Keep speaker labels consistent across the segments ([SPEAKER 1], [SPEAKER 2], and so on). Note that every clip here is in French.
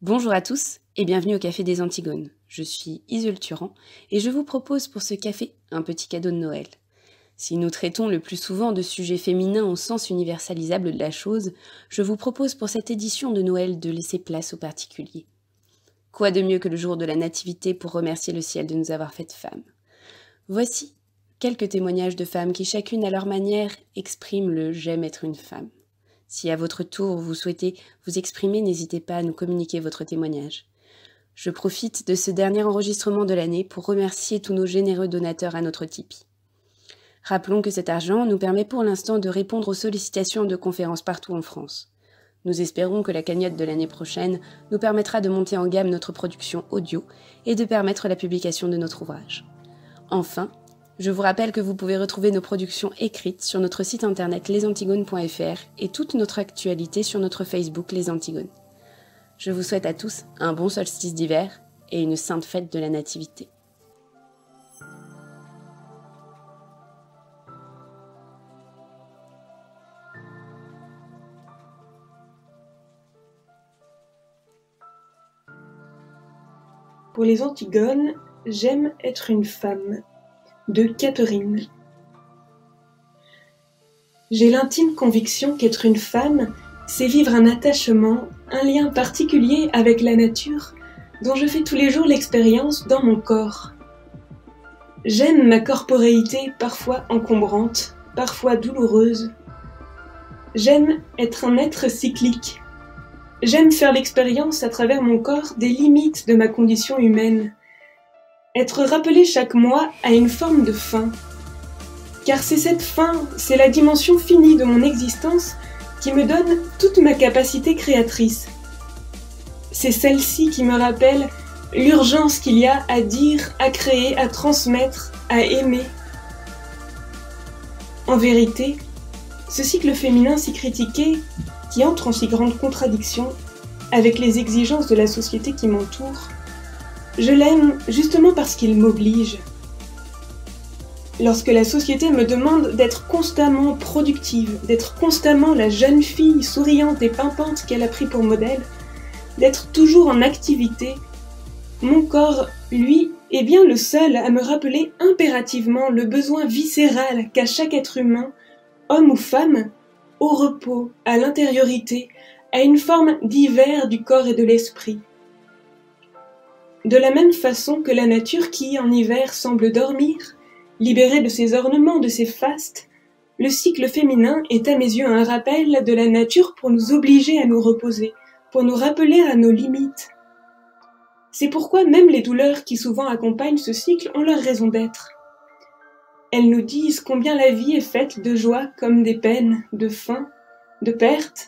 [SPEAKER 1] Bonjour à tous et bienvenue au Café des Antigones. Je suis Iseult Turan et je vous propose pour ce café un petit cadeau de Noël. Si nous traitons le plus souvent de sujets féminins au sens universalisable de la chose, je vous propose pour cette édition de Noël de laisser place aux particuliers. Quoi de mieux que le jour de la Nativité pour remercier le ciel de nous avoir faites femmes. Voici quelques témoignages de femmes qui chacune à leur manière expriment le « j'aime être une femme ». Si à votre tour vous souhaitez vous exprimer, n'hésitez pas à nous communiquer votre témoignage. Je profite de ce dernier enregistrement de l'année pour remercier tous nos généreux donateurs à notre Tipeee. Rappelons que cet argent nous permet pour l'instant de répondre aux sollicitations de conférences partout en France. Nous espérons que la cagnotte de l'année prochaine nous permettra de monter en gamme notre production audio et de permettre la publication de notre ouvrage. Enfin, je vous rappelle que vous pouvez retrouver nos productions écrites sur notre site internet lesantigones.fr et toute notre actualité sur notre Facebook Les Antigones. Je vous souhaite à tous un bon solstice d'hiver et une sainte fête de la Nativité.
[SPEAKER 2] Pour les Antigones, j'aime être une femme. De Catherine. J'ai l'intime conviction qu'être une femme, c'est vivre un attachement, un lien particulier avec la nature, dont je fais tous les jours l'expérience dans mon corps. J'aime ma corporéité parfois encombrante, parfois douloureuse. J'aime être un être cyclique. J'aime faire l'expérience à travers mon corps des limites de ma condition humaine. Être rappelé chaque mois à une forme de fin. Car c'est cette fin, c'est la dimension finie de mon existence qui me donne toute ma capacité créatrice. C'est celle-ci qui me rappelle l'urgence qu'il y a à dire, à créer, à transmettre, à aimer. En vérité, ce cycle féminin si critiqué, qui entre en si grande contradiction avec les exigences de la société qui m'entoure, je l'aime justement parce qu'il m'oblige. Lorsque la société me demande d'être constamment productive, d'être constamment la jeune fille souriante et pimpante qu'elle a pris pour modèle, d'être toujours en activité, mon corps, lui, est bien le seul à me rappeler impérativement le besoin viscéral qu'a chaque être humain, homme ou femme, au repos, à l'intériorité, à une forme d'hiver du corps et de l'esprit. De la même façon que la nature qui, en hiver, semble dormir, libérée de ses ornements, de ses fastes, le cycle féminin est à mes yeux un rappel de la nature pour nous obliger à nous reposer, pour nous rappeler à nos limites. C'est pourquoi même les douleurs qui souvent accompagnent ce cycle ont leur raison d'être. Elles nous disent combien la vie est faite de joies comme des peines, de faim, de pertes,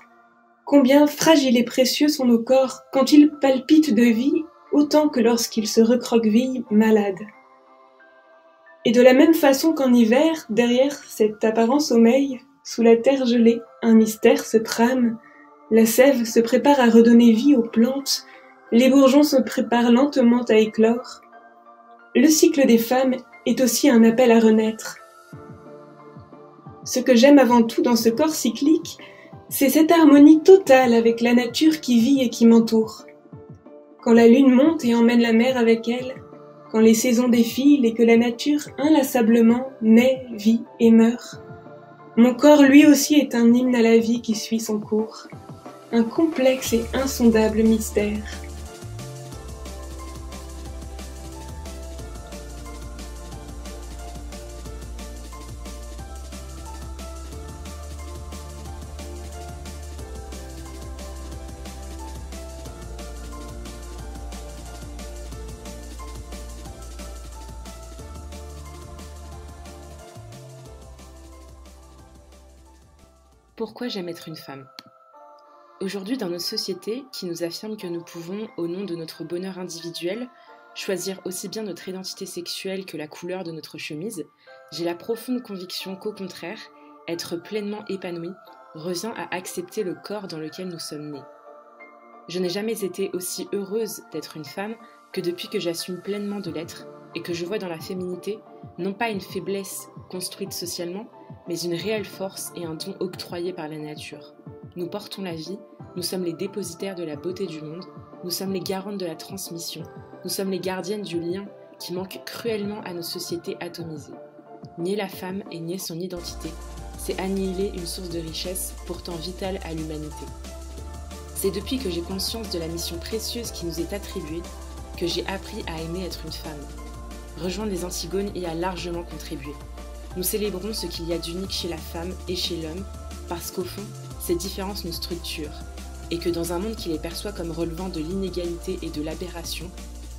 [SPEAKER 2] combien fragiles et précieux sont nos corps quand ils palpitent de vie autant que lorsqu'ils se recroquevillent malades. Et de la même façon qu'en hiver, derrière cet apparent sommeil, sous la terre gelée, un mystère se trame, la sève se prépare à redonner vie aux plantes, les bourgeons se préparent lentement à éclore. Le cycle des femmes est aussi un appel à renaître. Ce que j'aime avant tout dans ce corps cyclique, c'est cette harmonie totale avec la nature qui vit et qui m'entoure. Quand la lune monte et emmène la mer avec elle, quand les saisons défilent et que la nature inlassablement naît, vit et meurt, mon corps lui aussi est un hymne à la vie qui suit son cours, un complexe et insondable mystère.
[SPEAKER 3] Pourquoi j'aime être une femme ? Aujourd'hui, dans notre société, qui nous affirme que nous pouvons, au nom de notre bonheur individuel, choisir aussi bien notre identité sexuelle que la couleur de notre chemise, j'ai la profonde conviction qu'au contraire, être pleinement épanouie revient à accepter le corps dans lequel nous sommes nés. Je n'ai jamais été aussi heureuse d'être une femme que depuis que j'assume pleinement de l'être et que je vois dans la féminité non pas une faiblesse construite socialement, mais une réelle force et un don octroyé par la nature. Nous portons la vie, Nous sommes les dépositaires de la beauté du monde, nous sommes les garantes de la transmission, nous sommes les gardiennes du lien qui manque cruellement à nos sociétés atomisées. Nier la femme et nier son identité, c'est annihiler une source de richesse pourtant vitale à l'humanité. C'est depuis que j'ai conscience de la mission précieuse qui nous est attribuée que j'ai appris à aimer être une femme. Rejoindre les Antigones y a largement contribué. Nous célébrons ce qu'il y a d'unique chez la femme et chez l'homme, parce qu'au fond, ces différences nous structurent, et que dans un monde qui les perçoit comme relevant de l'inégalité et de l'aberration,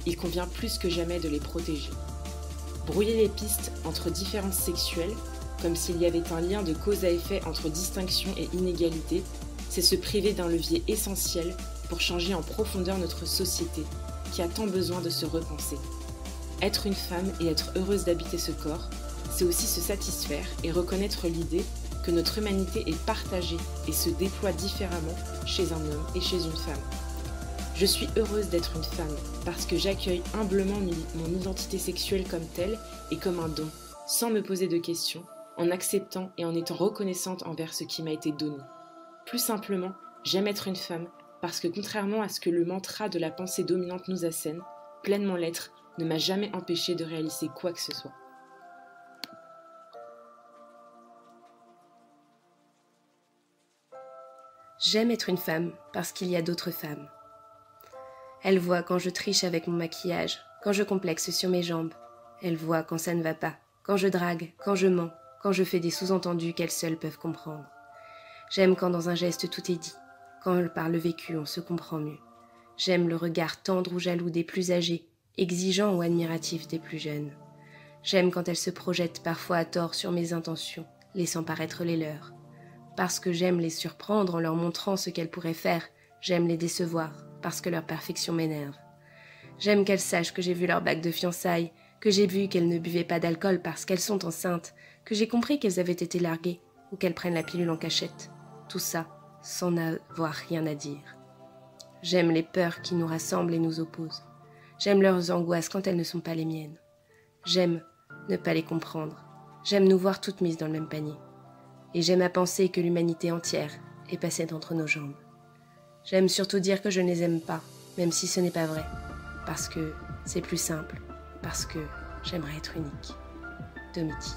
[SPEAKER 3] il convient plus que jamais de les protéger. Brouiller les pistes entre différences sexuelles, comme s'il y avait un lien de cause à effet entre distinction et inégalité, c'est se priver d'un levier essentiel pour changer en profondeur notre société, qui a tant besoin de se repenser. Être une femme et être heureuse d'habiter ce corps, c'est aussi se satisfaire et reconnaître l'idée que notre humanité est partagée et se déploie différemment chez un homme et chez une femme. Je suis heureuse d'être une femme parce que j'accueille humblement mon identité sexuelle comme telle et comme un don, sans me poser de questions, en acceptant et en étant reconnaissante envers ce qui m'a été donné. Plus simplement, j'aime être une femme parce que contrairement à ce que le mantra de la pensée dominante nous assène, pleinement l'être ne m'a jamais empêché de réaliser quoi que ce soit.
[SPEAKER 1] J'aime être une femme parce qu'il y a d'autres femmes. Elle voit quand je triche avec mon maquillage, quand je complexe sur mes jambes. Elle voit quand ça ne va pas, quand je drague, quand je mens, quand je fais des sous-entendus qu'elles seules peuvent comprendre. J'aime quand dans un geste tout est dit, quand par le vécu on se comprend mieux. J'aime le regard tendre ou jaloux des plus âgés, exigeant ou admiratif des plus jeunes. J'aime quand elles se projettent parfois à tort sur mes intentions, laissant paraître les leurs. Parce que j'aime les surprendre en leur montrant ce qu'elles pourraient faire, j'aime les décevoir, parce que leur perfection m'énerve. J'aime qu'elles sachent que j'ai vu leur bague de fiançailles, que j'ai vu qu'elles ne buvaient pas d'alcool parce qu'elles sont enceintes, que j'ai compris qu'elles avaient été larguées, ou qu'elles prennent la pilule en cachette. Tout ça, sans n'avoir rien à dire. J'aime les peurs qui nous rassemblent et nous opposent. J'aime leurs angoisses quand elles ne sont pas les miennes. J'aime ne pas les comprendre. J'aime nous voir toutes mises dans le même panier. Et j'aime à penser que l'humanité entière est passée d'entre nos jambes. J'aime surtout dire que je ne les aime pas, même si ce n'est pas vrai, parce que c'est plus simple, parce que j'aimerais être unique. Domiti.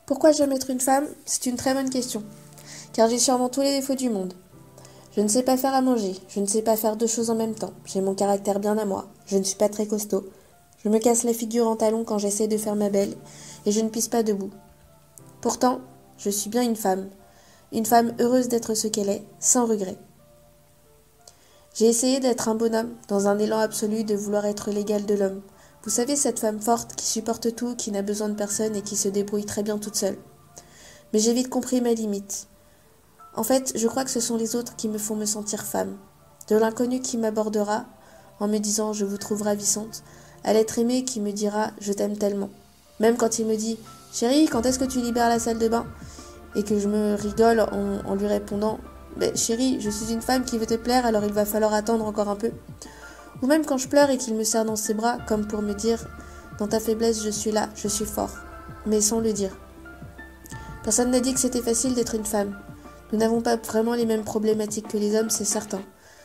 [SPEAKER 4] Pourquoi j'aime être une femme? C'est une très bonne question, car j'ai sûrement tous les défauts du monde. Je ne sais pas faire à manger, je ne sais pas faire deux choses en même temps, j'ai mon caractère bien à moi, je ne suis pas très costaud, je me casse la figure en talons quand j'essaie de faire ma belle, et je ne pisse pas debout. Pourtant, je suis bien une femme heureuse d'être ce qu'elle est, sans regret. J'ai essayé d'être un bonhomme, dans un élan absolu de vouloir être l'égal de l'homme. Vous savez, cette femme forte qui supporte tout, qui n'a besoin de personne et qui se débrouille très bien toute seule. Mais j'ai vite compris ma limite. En fait, je crois que ce sont les autres qui me font me sentir femme. De l'inconnu qui m'abordera, en me disant « je vous trouve ravissante », à l'être aimé qui me dira « je t'aime tellement ». Même quand il me dit « chérie, quand est-ce que tu libères la salle de bain ?» et que je me rigole en lui répondant « chérie, je suis une femme qui veut te plaire, alors il va falloir attendre encore un peu ». Ou même quand je pleure et qu'il me serre dans ses bras, comme pour me dire « dans ta faiblesse, je suis là, je suis fort », mais sans le dire. Personne n'a dit que c'était facile d'être une femme. Nous n'avons pas vraiment les mêmes problématiques que les hommes, c'est certain.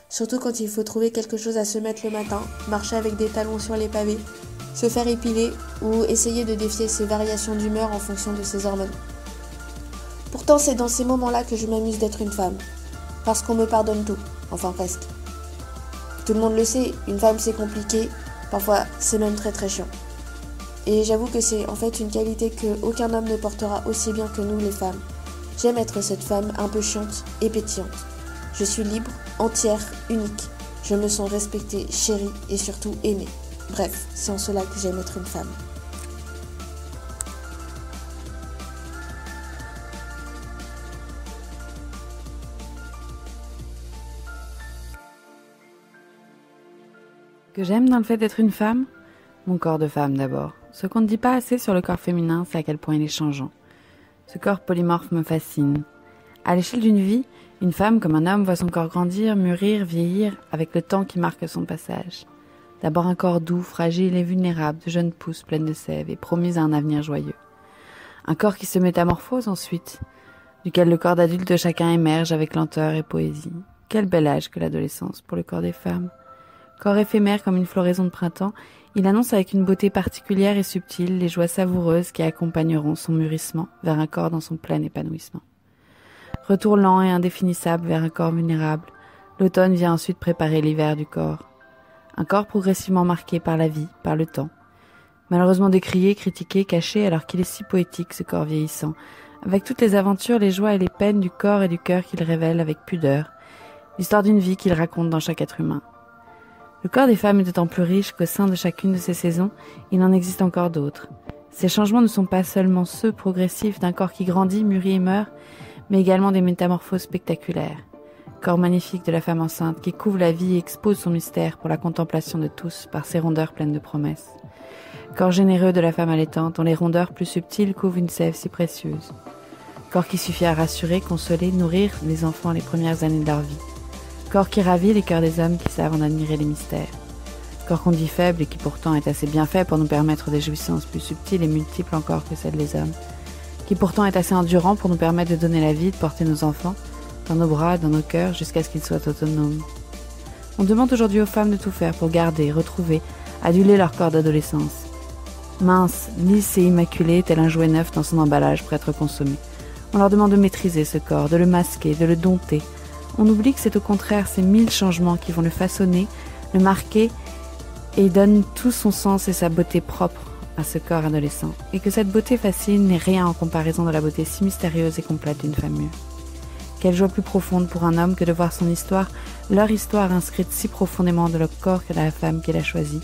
[SPEAKER 4] Surtout quand il faut trouver quelque chose à se mettre le matin, marcher avec des talons sur les pavés, se faire épiler ou essayer de défier ses variations d'humeur en fonction de ses hormones. Pourtant, c'est dans ces moments-là que je m'amuse d'être une femme. Parce qu'on me pardonne tout, enfin presque. Tout le monde le sait, une femme c'est compliqué, parfois c'est même très très chiant. Et j'avoue que c'est en fait une qualité qu'aucun homme ne portera aussi bien que nous les femmes. J'aime être cette femme un peu chiante et pétillante. Je suis libre, entière, unique. Je me sens respectée, chérie et surtout aimée. Bref, c'est en cela que j'aime être une femme.
[SPEAKER 5] Que j'aime dans le fait d'être une femme? Mon corps de femme d'abord. Ce qu'on ne dit pas assez sur le corps féminin, c'est à quel point il est changeant. Ce corps polymorphe me fascine. À l'échelle d'une vie, une femme comme un homme voit son corps grandir, mûrir, vieillir avec le temps qui marque son passage. D'abord un corps doux, fragile et vulnérable, de jeunes pousses pleines de sève et promises à un avenir joyeux. Un corps qui se métamorphose ensuite, duquel le corps d'adulte de chacun émerge avec lenteur et poésie. Quel bel âge que l'adolescence pour le corps des femmes. Corps éphémère comme une floraison de printemps, il annonce avec une beauté particulière et subtile les joies savoureuses qui accompagneront son mûrissement vers un corps dans son plein épanouissement. Retour lent et indéfinissable vers un corps vulnérable, l'automne vient ensuite préparer l'hiver du corps. Un corps progressivement marqué par la vie, par le temps. Malheureusement décrié, critiqué, caché, alors qu'il est si poétique ce corps vieillissant, avec toutes les aventures, les joies et les peines du corps et du cœur qu'il révèle avec pudeur, l'histoire d'une vie qu'il raconte dans chaque être humain. Le corps des femmes est d'autant plus riche qu'au sein de chacune de ces saisons, il en existe encore d'autres. Ces changements ne sont pas seulement ceux progressifs d'un corps qui grandit, mûrit et meurt, mais également des métamorphoses spectaculaires. Corps magnifique de la femme enceinte qui couvre la vie et expose son mystère pour la contemplation de tous par ses rondeurs pleines de promesses. Corps généreux de la femme allaitante dont les rondeurs plus subtiles couvrent une sève si précieuse. Corps qui suffit à rassurer, consoler, nourrir les enfants les premières années de leur vie. Corps qui ravit les cœurs des hommes qui savent en admirer les mystères. Corps qu'on dit faible et qui pourtant est assez bien fait pour nous permettre des jouissances plus subtiles et multiples encore que celles des hommes. Qui pourtant est assez endurant pour nous permettre de donner la vie, de porter nos enfants, dans nos bras, dans nos cœurs, jusqu'à ce qu'ils soient autonomes. On demande aujourd'hui aux femmes de tout faire pour garder, retrouver, aduler leur corps d'adolescence. Mince, lisse et immaculé, tel un jouet neuf dans son emballage prêt à être consommé. On leur demande de maîtriser ce corps, de le masquer, de le dompter. On oublie que c'est au contraire ces 1000 changements qui vont le façonner, le marquer et donnent tout son sens et sa beauté propre à ce corps adolescent. Et que cette beauté facile n'est rien en comparaison de la beauté si mystérieuse et complète d'une femme mûre. Quelle joie plus profonde pour un homme que de voir son histoire, leur histoire inscrite si profondément dans le corps que la femme qu'il a choisi.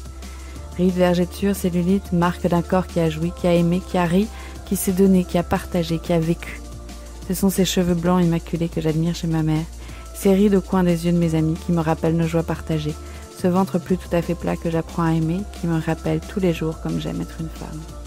[SPEAKER 5] Rides, vergetures, cellulite, marque d'un corps qui a joui, qui a aimé, qui a ri, qui s'est donné, qui a partagé, qui a vécu. Ce sont ces cheveux blancs immaculés que j'admire chez ma mère, ces rides au coin des yeux de mes amis qui me rappellent nos joies partagées, ce ventre plus tout à fait plat que j'apprends à aimer, qui me rappelle tous les jours comme j'aime être une femme.